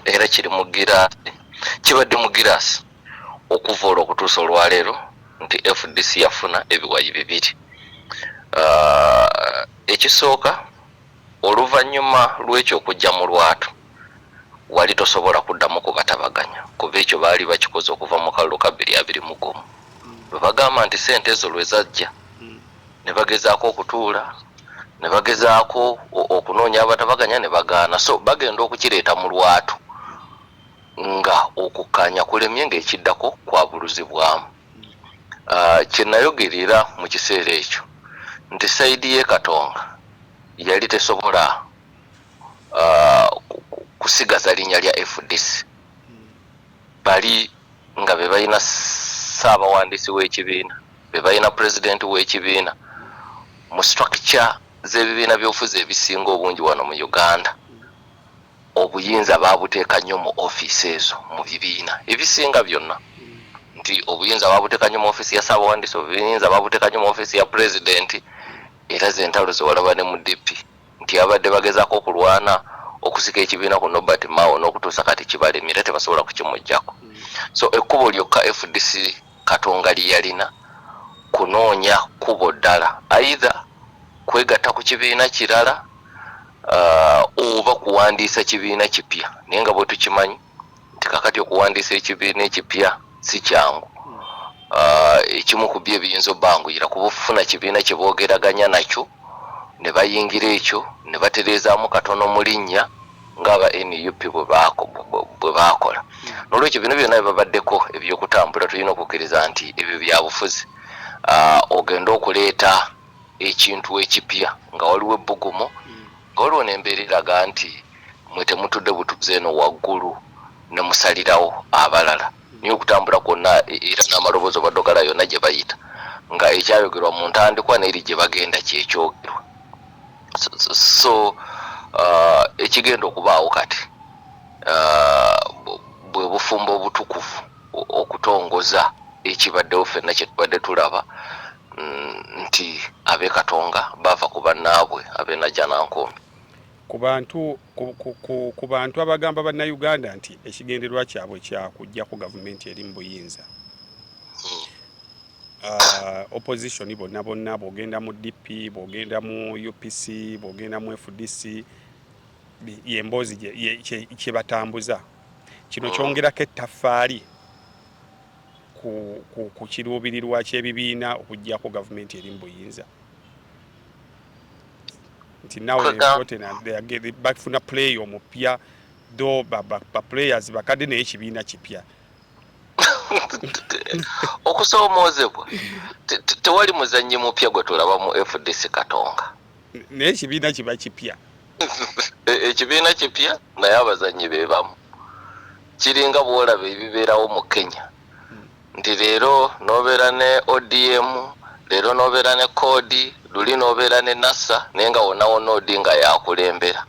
era kiri mu giraasi kibadde mu giraasi okuva olwo okutuusa olwaleero nti FDC yafuna ebiwayi bibiri. Ekisooka oluvannyuma lw'ekyo okujja mu lwatu wali tosobola kuddamu kubatabaganya kuba ekyo baali bakikoze okuva mu kalulu ka 2021 bwe bagamba nti ssente ezo lwe zajja ne bagezaako okutuula ne bagezaako okunoonya abatabaganya ne bagaana so bagenda okukireeta mu lwatu nga okukkaanya kulemye ng'ekiddako kwabuluzibwamu. Kyenayogerera mu kiseera ekyo nti sayidi y'e Katonga yali tesobola kusigaza linnya lya FDC bali nga be balina ssaabawandiisi w'ekibiina be balina pulezidenti w'ekibiina mu structure z'ebibiina by'obufuzi ebisinga obungi wano mu Uganda obuyinza baabuteeka nnyo mu ofiisi ezo mu bibiina ebisinga byonna nti obuyinza baabuteeka nnyo mu ofiisi ya ssaabawandiisi obuyinza baabuteeka nnyo mu ofiisi ya pulezidenti era z'entalo zewalaba ne mu DP nti abadde bagezaako okulwana okusika ekibiina ku Nobert Mao n'okutuusa kati kibalemye era tebasobola kukimuggyako. So ekkubo lyokka FDC Katonga lyalina kunoonya kkubo ddala either kwegatta ku kibiina kirala oba kuwandiisa kibiina kipya naye nga bwe tukimanyi nti kakati okuwandiisa ekibiina ekipya si kyangu. Ekimu ku byo ebiyinza obbanguyira kuba ofuna kibiina kye boogeraganya nakyo ne bayingira ekyo ne batereezaamu katono mu linnya ng'aba NUP bwe baakola. N'olwekyo bino byonna bibabaddeko ebyokutambula tulina okukkiriza nti ebyo byabufuzi. Ogenda okuleeta ekintu ekipya nga waliwo ebbugumu nga waliwo n'embeera eraga nti mwe temutudde butuuze eno waggulu ne musalirawo abalala niyo okutambula kwonna era n'amaloboozi obaddogala yonna gye bayita nga ekyayogerwa mu ntandikwa n'eri gye bagenda kyekyogerwa. So ekigenda okubaawo kati bwe bufumbo obutukuvu okutongoza ekibaddewo ffenna kye tubadde tulaba nti ab'e Katonga bava ku bannaabwe ab'e Najjanankumbi. Ku bantu abagamba bannayuganda nti ekigendererwa kyabwe kyakujja ku gavumenti eri mu buyinza opposition bonna bw'ogenda mu DP bw'ogenda mu UPC bw'ogenda mu FDC yemboozi kye batambuza kino kyongerako ettaffaali ku kiruubirirwa ky'ebibiina okujja ku gavumenti eri mu buyinza nti nawe bafuna play omupya do ba players bakadde naye ekibiina kipya okusoomoozebwa tewali muzannyi mupya gwe tulaba mu FDC Katonga naye ekibiina kiba kipya ekibiina kipya naye abazannyi be bamu kiringa bwolaba ebibeerawo mu Kenya nti leero n'obeera ne ODM leero n'obeera ne Kodi luli n'obeera ne NASA naye nga wonna wonna Odinga yakulembera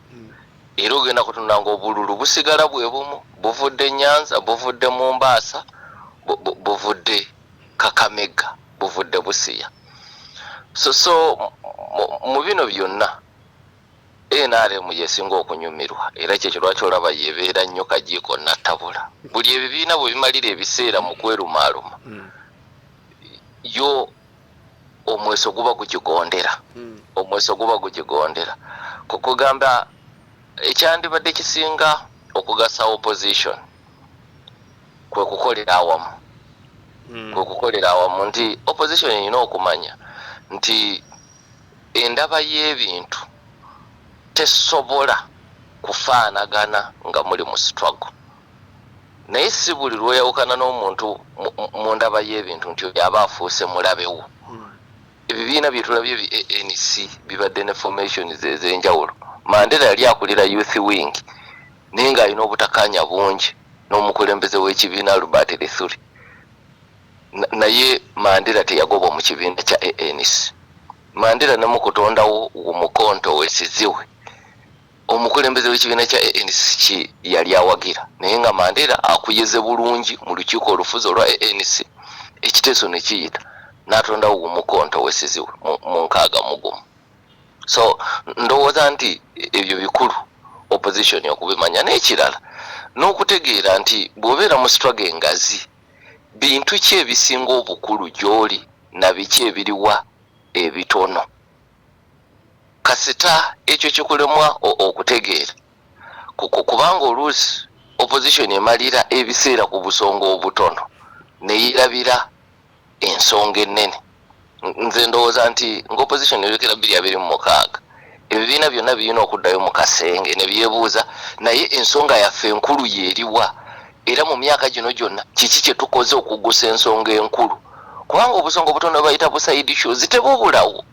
era ogenda kutunula ng'obululu busigala bwe bumu buvudde Nyanza buvudde Mombasa buvudde Kakamega buvudde Busia. So mu bino byonna NRM yesinga okunyumirwa era kyekyo lwaki olaba yebeera nnyo kajiiko nattabula buli ebibiina bwe bimalira ebiseera mu kwerumaaluma yo omweso guba gukigondera kugamba ekyandibadde kisinga okugasa opposition kwe kukolera awamu kwe kukolera awamu nti opposition erina okumanya nti endaba y'ebintu tesobola kufaanagana nga muli mu struggle naye si buli lweyawukana n'omuntu mu ndaba y'ebintu nti oyo aba afuuse mulabewo ebibiina byetulabye ANC bibadde ne formation ez'enjawulo Mandela yali akulira youth wing naye ng'alina obutakanya bungi n'omukulembeze w'ekibiina Albert Lithuri naye Mandela teyagoba mu kibiina kya ANC Mandela ne mu kutondawo Umukonto wesiziwe omukulembeze w'ekibiina kya ANC yali awagira naye nga Mandela akuyeze bulungi mu lukiiko olufuzi olwa ANC ekiteeso ne kiyita n'atondawo Umukonto wesiziwe mu nkaaga mugumu so ndowooza nti ebyo bikulu opposition okubimanya n'ekirala n'okutegeera nti bw'obeera mu struggle engazi bintu ki ebisinga obukulu gy'oli na biki ebiriwa ebitono kasita ekyo kikulemwa okutegeera kubanga oluusi opposition emalira ebiseera ku busonga obutono neyirabira ensonga ennene nze ndowooza nti ng'opposition erekera 2026 ebibiina byonna birina okuddayo mu kasenge ne byebuuza naye ensonga yaffe enkulu yeeriwa era mu myaka gino gyonna kiki kye tukoze okugusa ensonga enkulu kubanga obusonga obutono bayita bu side issues tebubulawo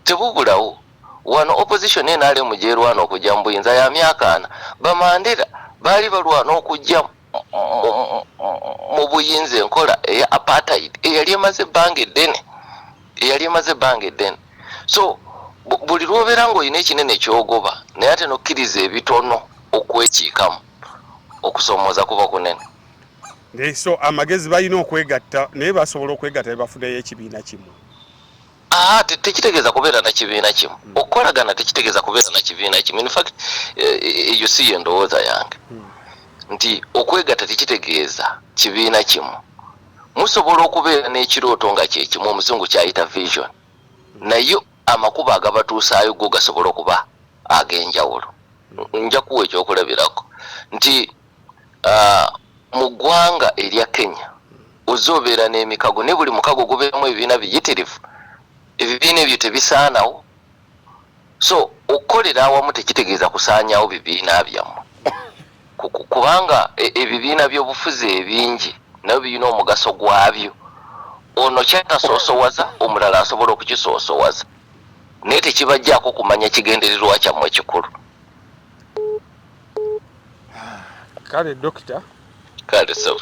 tebubulawo wano opposition NRM gyerwana okujja mu buyinza ya myaka 4 bamandera baali balwana okujja mu buyinza enkola eya apartheid eyali emaze ebbanga eddene so buli lwobeera ng'olina ekinene kyogoba naye ate nokkiriza ebitono okwekiikamu okusomooza kuba kunene so amagezi balina okwegatta naye basobola okwegatta ne bafunayo ekibiina kimu tekitegeeza kubeera na kibiina kimu okukolagana tekitegeeza kubeera na kibiina kimu in fact eyo si ye ndowooza yange nti okwegatta tekitegeeza kibiina kimu musobola okubeera n'ekirooto nga kyekimu omuzungu kyayita vision naye amakubo agabatuusaayo go gasobola okuba ag'enjawulo nja kuwa ekyokulabirako nti mu ggwanga erya Kenya ozobeera n'emikago ne buli mukago gubeeramu ebibiina biyitirivu ebibiina ebyo tebisaanawo so okukolera awamu tekitegeeza kusaanyawo bibiina byammwe kubanga ebibiina by'obufuzi ebingi nabyo birina omugaso gwabyo ono kyatasoosowaza omulala asobola okukisoosowaza naye tekibajjaako kumanya kigendererwa kyammwe ekikulu kale dokita kale so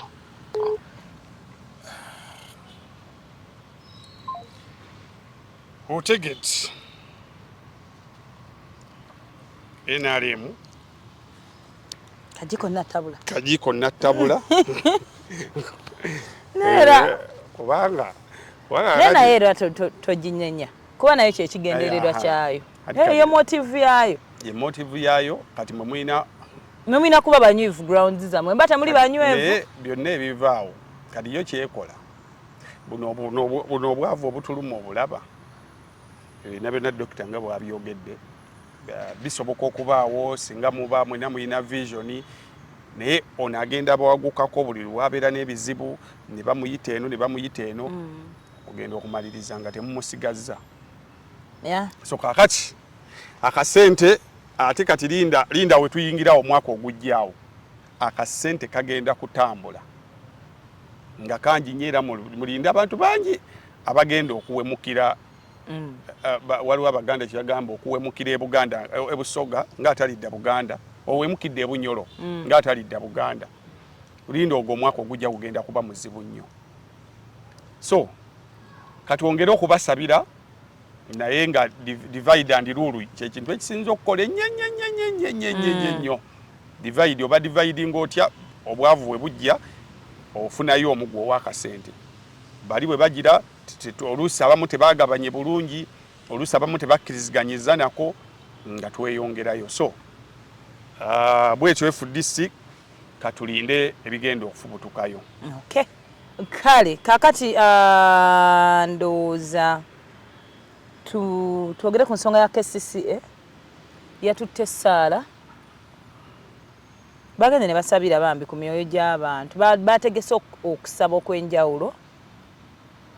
otegeti NRM kajiko nattabula nera kubanga naye era toginyenya kuba nayo kyekigendererwa kyayo eyo motive yayo kati mwina kuba banywivu grounds zamwe mbata muli banywevu byonna ebivaawo kati yo kyekola buno obwavu obutuluma obulaba ebina byonna dokita nga bwabyogedde bisoboka okubaawo singa muba mwena mulina vision naye ono agenda bawagukako buli lwabeera n'ebizibu ne bamuyita eno kugenda okumaliriza nga temumusigazza so kakati akasente ate kati linda we tuyingira omwaka ogujjaawo akasente kagenda kutambula nga kangi nyeera mulinda abantu bangi abagenda okuwemukira waliwo abaganda kyagamba okuwemukira ebuganda ebusoga ngaatalidda buganda owemukidde ebunyolo ngaatalidda buganda linda ogwo omwaka ogujja kugenda kuba muzibu nnyo so katwongere okubasabira naye nga divide and rule kyekintu ekisinza okukola ennyo divide oba dividing otya obwavu bwe bujja ofunayo omugwa ow'akasente bali bwe bagira oluusi abamu tebagabanye bulungi oluusi abamu tebakkirizganyiza nako nga tweyongerayo so bwetyo FDC katulinde ebigenda okufubutukayo okay kale kakati ndowooza twogere ku nsonga ya KCCA yatutte Saala bagende ne basabira bambi ku myoyo gy'abantu bategese okusaba okwenjawulo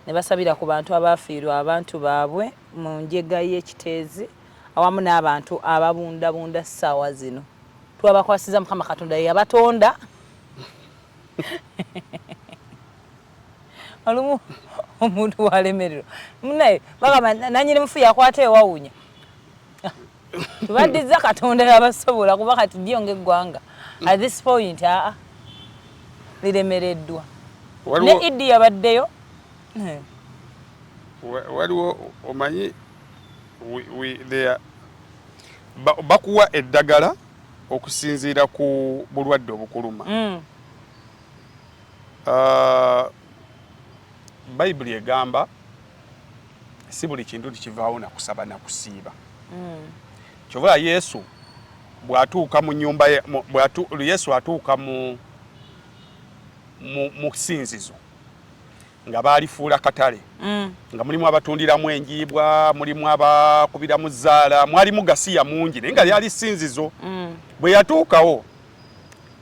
ne basabira ku bantu abaafiirwa abantu baabwe mu njega y'ekiteezi awamu n'abantu ababundabunda ssaawa zino twabakwasiza Mukama Katonda ye yabatonda olumu omuntu walemererwa munaye bagamba nanyini mufu yakwata ewawunya tubaddiza Katonda yabasobola kuba kati lyonga eggwanga at this point liremereddwa ne Idi yabaddeyo waliwo omanyi bakuwa eddagala okusinziira ku bulwadde obukuluma Bayibuli egamba si buli kintu tikivaawo na kusaba na kusiiba kyova Yesu bw'atuuka mu nyumba Yesu atuuka mu ssinzizo nga baalifuula katale nga mulimu abatundiramu enjiibwa mulimu abakubiramu zzaala mwalimu gasiya mungi naye nga lyali ssinzizo bwe yatuukawo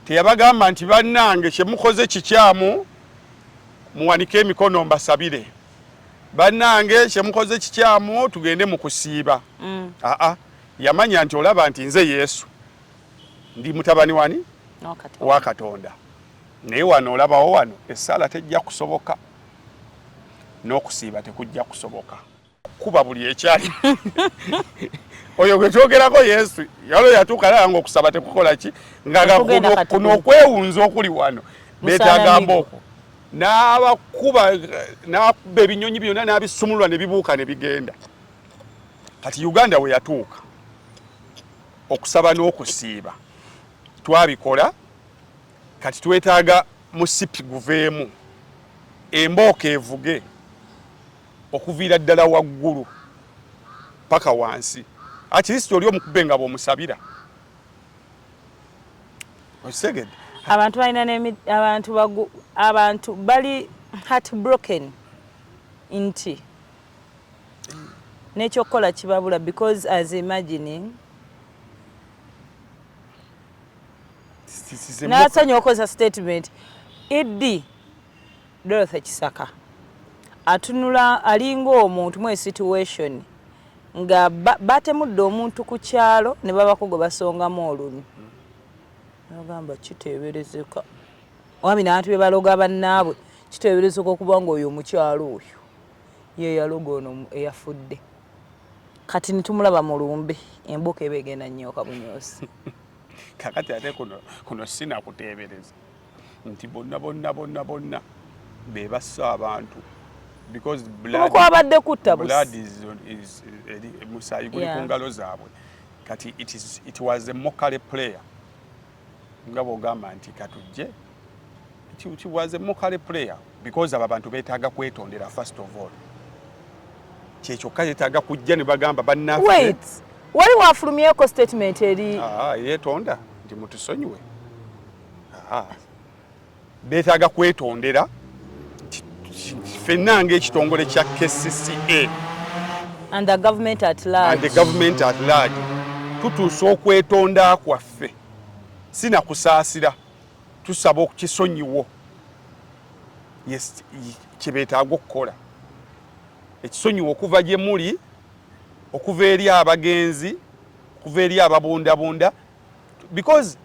teyabagamba nti bannange kye mukoze kikyamu muwanike emikono mbasabire bannange kye mukoze kikyamu tugende mu kusiiba yamanya nti olaba nti nze Yesu ndi mutabani wani wa Katonda naye wano olabawo wano essaala tejja kusoboka n'okusiiba tekujja kusoboka kuba buli ekyali oyo gwe twogerako Yesu yalo yatuuka laba ng'okusaba tekukola ki nga kuno okwewunza okuli wano beetaaga mbooko n'abakuba ebinyonyi byonna n'abisumulula ne bibuuka ne bigenda kati Uganda we yatuuka okusaba n'okusiiba twabikola kati twetaaga musipi guveemu embooka evuge okuviira ddala waggulu paka wansi akristo oli omukube nga bw'omusabira osegedde abantu balina abantu bali heartbroken nti n'ekyokukola kibabula because as imagining nasanya okoza statement Idi Dorothy Kisaka atunula alinga omuntu mu situation nga batemudde omuntu ku kyalo ne babako basongamu olunyi nagamba kiteeberezeka wami n'abantu be baloga bannaabwe kiteeberezeka okuba nga oyo omukyalo oyo ye yaloga ono eyafudde kati nitumulaba mu lumbe emboka ebegenda nnyo bunyosi kakati ate kuno sinakuteebereza nti bonna bebassa abantu because blood is musaayi guli ku ngalo zaabwe kati it was a mockery prayer nga bw'ogamba nti katujje it was a mockery prayer because abo abantu beetaaga kwetondera first of all kyekyokka yeetaaga kujja ne bagamba bannaffe wait wali wafulumyeko statement eri yeetonda nti mutusonyiwe beetaaga kwetondera ffenna ng'ekitongole kya KCCA and the government at large tutuusa okwetonda kwaffe sina kusaasira tusaba okukisonyiwo kye beetaaga okukola ekisonyiwo okuva gye muli okuva eri abagenzi okuva eri ababundabunda because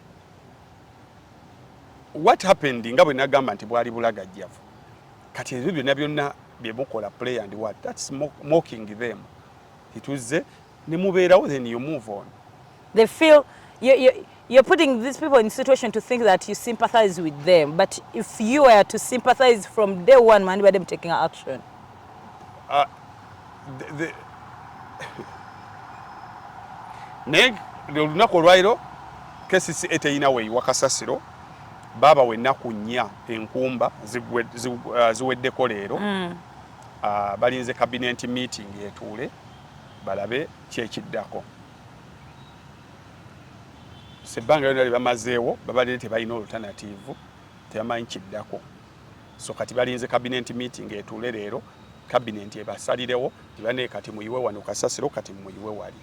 what happened nga bwe nagamba nti bwali bulagajjavu kati ebyo byonna byonna bye mukola play and what that's mocking them tituze ne mubeerawo then you move on they feel you're putting these people in a situation to think that you sympathize with them but if you were to sympathize from day one man by them taking action olunaku olwairo KCCA teyina weeyiwa kasasiro baba wennaku nnya enkumba ziweddeko leero balinze cabinet meeting etuule balabe kyekiddako sebbanga lyonna lye bamazeewo babadde tebalina alternative tebamanyi kiddako so kati balinze cabinet meeting etuule leero cabinet ebasalirewo tibane kati muyiwe wano kasasiro kati muyiwe wali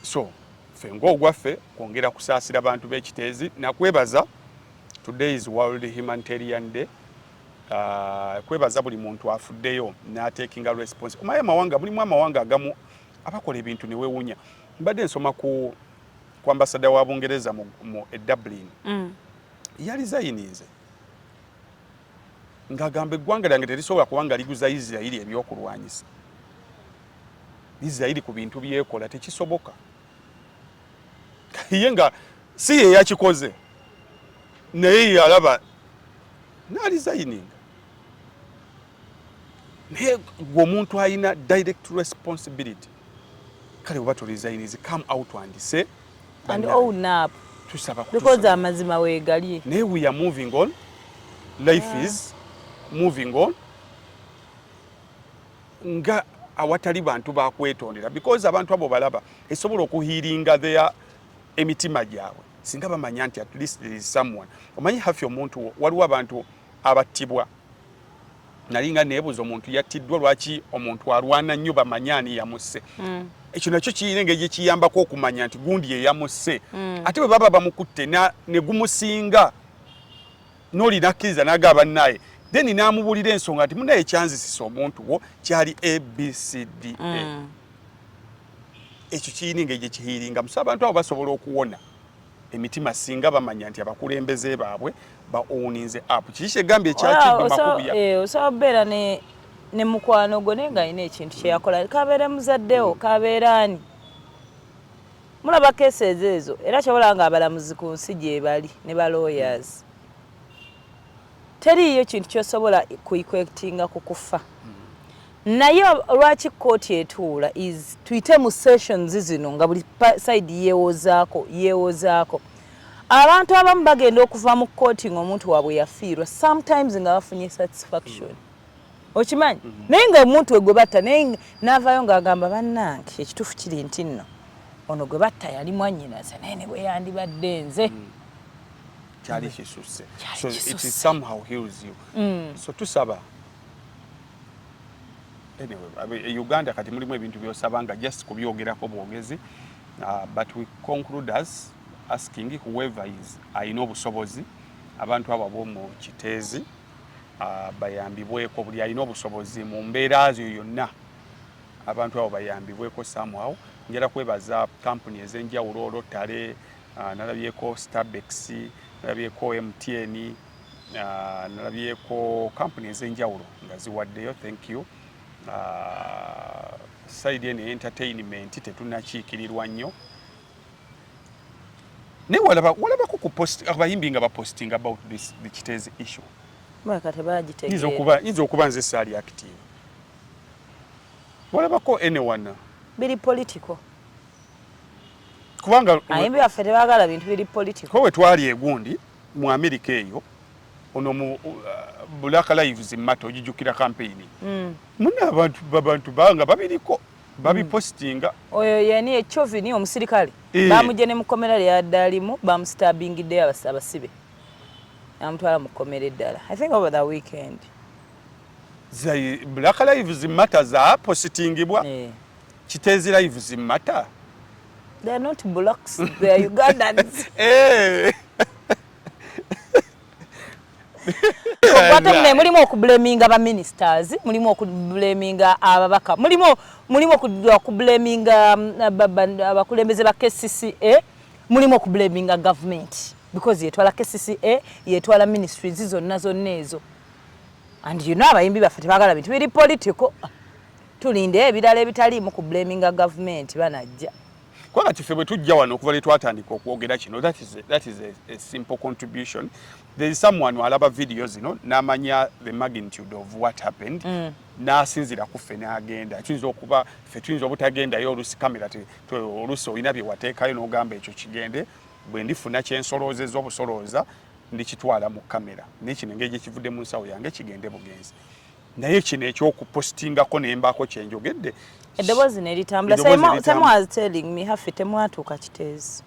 so ffe ng'ogwaffe kwongera kusaasira bantu b'ekiteezi nakwebaza. Today is World Humanitarian Day. Kwebaza buli muntu afuddeyo n'atekinga response. Omaye amawanga mulimu amawanga agamu abakola ebintu ne weewuunya. Mbadde nsoma ku ambasada wa Bungereza mu Dublin. Yali zayinize ng'agamba eggwanga lyange terisobola kuba nga liguza Isirairi ebyokulwanyisa. Isirairi ku bintu byekola tekisoboka. Ye nga si ye yakikoze naye yalaba n'alizayininga. Naye omuntu alina direct responsibility. Kale oba tolizayinize, come out and say and own up. Tusaba because amazima weegali. Naye we are moving on. Life is moving on. Nga awatali bantu bakwetondera because abantu abo balaba esobola okuhiringa their emitima gyabwe singa bamanya nti at least there is someone. Omanyi hafi omuntu waliwo abantu abattibwa nalinga neebuuza omuntu yattiddwa lwaki omuntu alwana nnyo bamanyani yamusse. Ekyo nakyo kiyina engeri kiyambako okumanya nti gundi ye yamusse. Ate bwe baba bamukutte ne gumusinga n'olina kkiriza n'agaba naye then n'amubulira ensonga nti munaye ekyanzisisa omuntu wo kyali ABCDA. Ekyo kiyina engeri gye kihiringa musa abantu abo basobola okuwona emitima singa bamanya nti abakulembeze baabwe baoninze app. Kiki kyegambye ekyakiddu makubuya. Osobola beera ne mukwano gwo naye ng'alina ekintu kye yakola. Kabeera muzaddewo, kabeera ani. Mulaba cases ezo era kyobola nga abalamuzi ku nsi gye bali ne ba lawyers. Teriyo kintu kyosobola kuequatinga ku kufa. Naye lwaki kooti etuula is tuyite mu sessions zino nga buli side yeewozaako. Abantu abamu bagenda okuva mu kooti ng'omuntu waabwe yafiirwa sometimes nga bafunye satisfaction. Okimanyi? Naye nga omuntu we gwe batta naye n'avaayo ng'agamba bannange ekituufu kiri nti nno ono gwe batta yali mwannyinaze naye ne bwe yandibadde nze. Kyali kisusse. So it is somehow heals you. So tusaba. Anyway, Uganda kati mulimu ebintu byosaba nga just kubyogerako bwogezi. But we conclude as asking whoever is ayina obusobozi abantu abo ab'omu kiteezi bayambibweko buli ayina obusobozi mu mbeera zo yonna abantu abo bayambibweko somehow. Njala kwebaza kampuni ez'enjawulo Olotale, nalabyeko Starbex, nalabyeko MTN, nalabyeko kampuni ez'enjawulo nga ziwaddeyo. Thank you. Side ene entertainment tetunakiikirirwa nnyo. Naye walabako ku post abayimbi nga baposting about the Kiteezi issue. Mwaka tebagitegeera. Yinza okuba nze saali active. Walabako anyone. Biri political. Kubanga ayimbi baffe tebaagala bintu biri political. Ko we twali egundi mu America eyo ono mu Black Lives Matter ojijukira campaign. Muna abantu banga babiriko babipostinga. Oyo yani echovini omusirikale. Bamuje ne mukomera lya dalimu bamustabingidde abasibe. Amutwala mukomera eddala. I think over the weekend. Zai Black Lives Matter za postingibwa. Kiteezi Lives Matter. They are not blacks, they are Ugandans. Kwate mune mulimu okublaminga aba ministers, mulimu okublaminga ababaka, mulimu okublaminga abakulembeze ba KCCA, mulimu okublaminga government because yetwala KCCA, yetwala ministries zonna ezo. And you know abayimbi baffe tebagala bintu biri political. Tulinde ebirala ebitali mu kublaminga government banajja. Kwa kati febe tujja wano okuva le twatandika okwogera kino. That is a simple contribution. There is someone who alaba videos n'amanya the magnitude of what happened. N'asinzira ku ffe n'agenda. Tuyinza okuba ffe tuyinza obutagendayo olusi kamera olusi olina bye wateekayo n'ogamba ekyo kigende. Bwe ndifuna kyensoloozezza obusolooza ndikitwala mu kamera. N'ekino engeri gye kivudde mu nsawo yange kigende bugenzi. Naye kino ekyokupostingako nembaako kyenjogedde. Eddoboozi ne litambula. Someone was telling me hafi temwatuuka Kiteezi.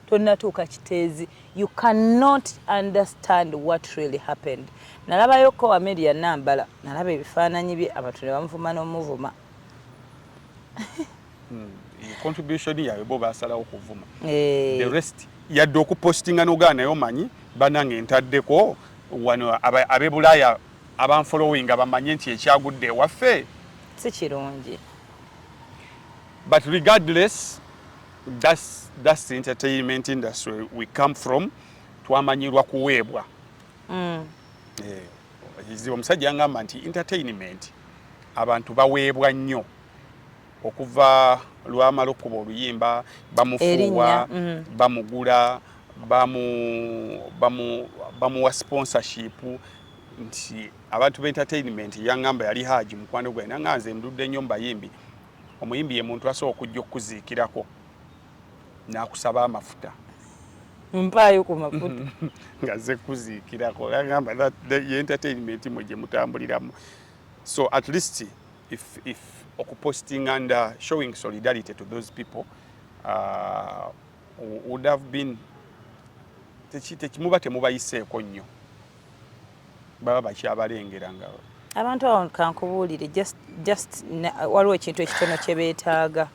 Tonnatuuka Kiteezi. You cannot understand what really happened. Nalabayo ko Amelia Nambala. Nalaba ebifaananyi bye abantu ne bamuvuma n'omuvuma. contribution yawe bo basalawo kuvuma the rest yadde okupostinga n'ogaana naye omanyi banange ntaddeko wano ab'ebulaaya abanfollowing bamanye nti ekyagudde ewaffe si kirungi. But regardless, that's the entertainment industry we come from. Twamanyirwa kuweebwa. Omusajja ngamba nti entertainment abantu baweebwa nnyo okuva lwamala okuba oluyimba bamufuuwa bamugula bamuwa sponsorship nti abantu b'entertainment yangamba yali Haji mukwano gwe nanganze ndudde nnyo mbayimbi omuyimbi ye muntu asooka okujja okuziikirako n'akusaba amafuta mpaayo ku mafuta nga ze kuziikirako yangamba ye entertainment mwe gye mutambuliramu. So at least if okuposting and showing solidarity to those people would have been tekimuba temubayiseeko nnyo baba bakyabalengera nga abantu awo kankubuulire just waliwo ekintu ekitono kye beetaaga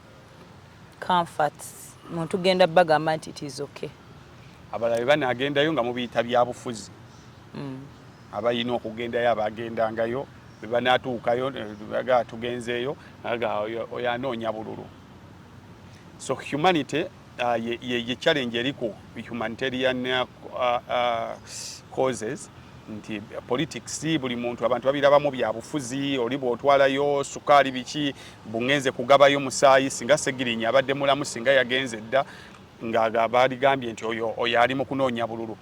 comforts muntu genda bagamba nti it is okay. Abalala banaagendayo nga mubiyita byabufuzi abayina okugendayo abagendangayo banaatuukayo baga tugenzeeyo aga oyo anoonya bululu. So humanity ye challenge eriko humanitarian causes nti politics buli muntu abantu babirabamu byabufuzi oli bwotwalayo sukaali biki bungenze kugabayo musaayi singa Segirinya abadde mulamu singa yagenze dda nga baligambye nti oyo ali mu kunoonya bululu.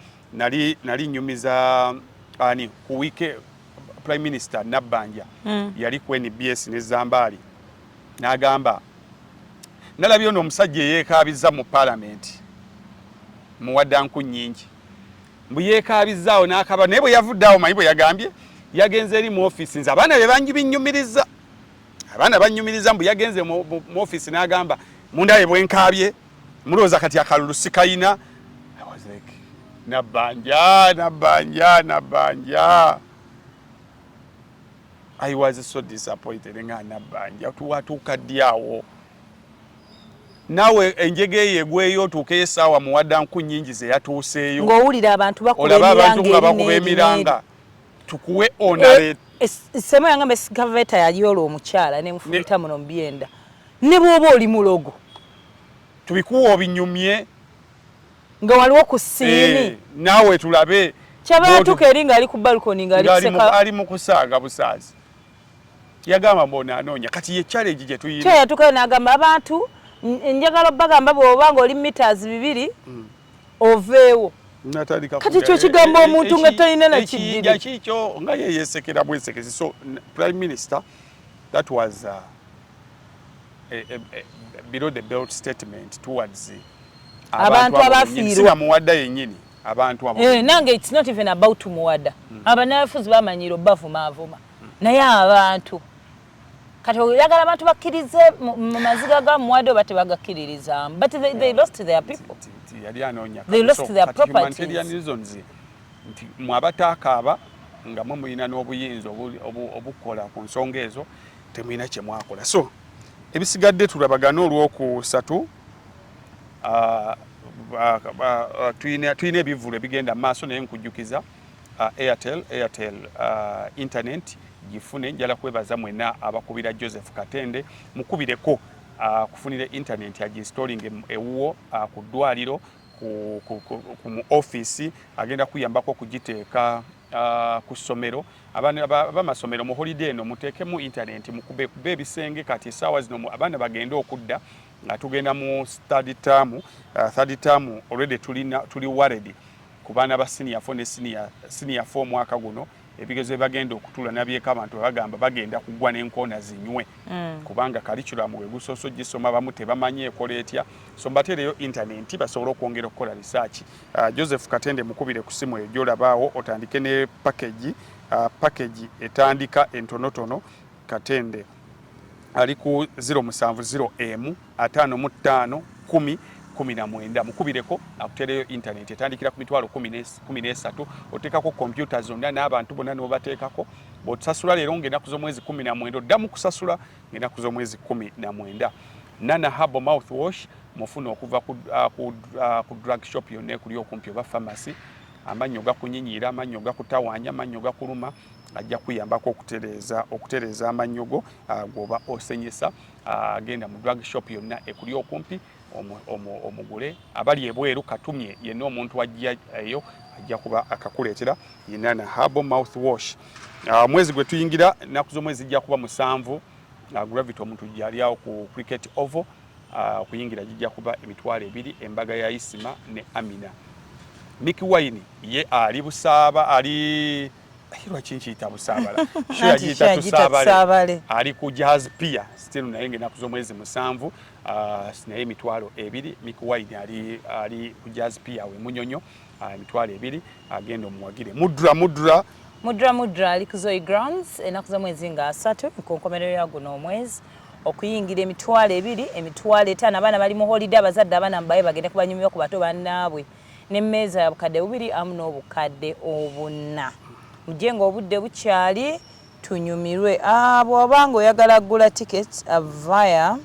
Nali nyumiza ani ku wike Prime Minister Nabbanja yali ku NBS ne Zambali n'agamba nalabye ono omusajja yeekaabiza mu Parliament muwaddanku nnyingi mbu yeekaabizaawo n'akaba naye bwe yavuddeawo manyi bwe yagambye yagenze eri mu office nze abaana be bannyumiriza mbu yagenze mu office n'agamba mundaye bwenkaabye mulowooza kati akalulu sikayina. I was like Nabbanja I was so disappointed nga Nabbanja tuwatuuka ddi awo nawe enjege yegweyo tuuke esaawa muwaddanku nnyingi ze yatuuseeyo ng'owulira abantu bakuba emiranga tukuwe onale semo yangamba esikaveta yalyola omukyala nemufumita muno mbyenda ne bw'oba oli mulogo tubikuwa obinyumye nga waliwo ku siini naawe tulabe kyabatuuka eri ng'ali ku balkoni ng'ali mu kusaaga busaazi yagamba mbona anoonya kati ye challenge gye tuyina kyo yatuukayo n'agamba abantu njagala bagamba bw'oba ng'oli meters 2 oveewo kati kyo kigamba omuntu nga talina na kiddiri kikyo nga ye yeesekera bwesekezi. So Prime Minister that was below the belt statement towards abantu abafiirwa muwadda yennyini abantu nange it's not even about muwadda abanafuzi bamanyiro bavumaavuma naye abantu kati oyagala abantu bakkirize mu maziga ga muwadde oba tebagakkiririzaamu but they lost their people yali anoonya they lost their properties nti mwabataakaaba nga mwe mulina n'obuyinza obukola ku nsonga ezo temulina kye mwakola. So ebisigadde tulabagana olw'okusatu tulina ebivulu ebigenda mu maaso naye nkujjukiza Airtel internet gifune njala kwebaza mwena abakubira Joseph Katende mukubireko kufunira internet ya installing ewuwo ku ddwaliro ku office agenda kuyambako kugiteeka ku ssomero abaana b'amasomero mu holiday eno muteekemu internet mukube ebisenge kati essaawa zino abaana bagenda okudda nga tugenda mu third term already tuli worried ku baana ba senior 4 ne senior 4 mwaka guno ebigezo bagenda okutula nabyeka abantu bagamba bagenda kugwa n'enkoona zinywe kubanga curriculum we gusoso gisoma bamu tebamanyi ekola etya so mbatereyo internet basobola okwongera okukola research. Joseph Katende mukubire ku simu ejo labaawo otandike ne package etandika entonotono Katende ali ku 070M 55 10 19 mukubireko akutereyo internet etandikira ku mitwalo 13 otekako computer zonna n'abantu bonna n'obateekako bw'otusasula leero ng'ennaku z'omwezi 19 oddamu kusasula ng'ennaku z'omwezi 19 Nana Herbal Mouthwash mufuna okuva ku drug shop yonna ekuli okumpi oba pharmacy. Amannyo gakunyinyira, amannyo gakutawanya, amannyo gakuluma ajja kuyambako okutereeza amannyo go goba osenyesa. Agenda mu drug shop yonna ekuli okumpi omugule. Abali ebweru katumye yenna omuntu ajja eyo ajja kuba akakuleetera Nana Herbal Mouthwash. Mwezi gwe tuyingira ennaku z'omwezi zijja kuba 7. Gravity omuntu gyali awo ku Cricket Oval. Okuyingira jijja kuba emitwalo 2 embaga ya Isima ne Amina. Mickey Wine ye ali busaaba ali hirwa kinchita busaabala shira jita tusaabale ali ku Jazz Pier still naye ennaku z'omwezi 7 naye emitwalo 2. Mickey Wine ali ku Jazz Pier we Munyonyo emitwalo 2 agenda omuwagire. Mudra ali ku Zoe Grounds ennaku z'omwezi nga 3 ku nkomerero ya guno omwezi okuyingira emitwalo 2 emitwalo 5 abaana bali mu holiday abazadde abaana mbaye bagende kubanyumira ku bato bannaabwe n'emmeeza ya bukadde 2 amu n'obukadde 4. Mujengo obudde bukyali tunyumirwe. Bw'obanga oyagala gula tickets via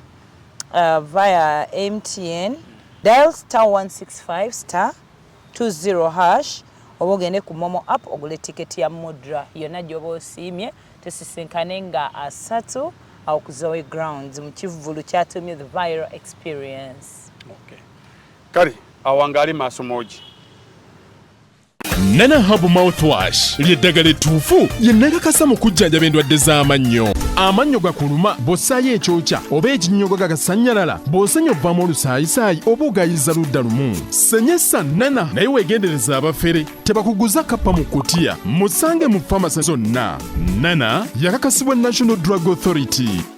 MTN dial *165 *20# oba ogende ku Momo app ogule ticket ya Mudra yonna gy'oba osiimye tusisinkane nga 3 awo ku Zoe Grounds mu kivvulu kyatumye the viral experience. Okay. Kale awangali maaso moji. Nana Herbal Mouthwash lyeddagala ettuufu lye nnakakasa mu kujjanjaba endwadde z'amannyo. Amannyo gakuluma bw'ossaayo ekyokya oba ekinnyogo gagasanyalala bw'osenya ovaamu olusaayisaayi oba ogayiza ludda lumu. Senyesa Nana naye weegendereza abafere tebakuguza kappa mu kkutiya musange mu famasi zonna. Nana yakakasibwa National Drug Authority.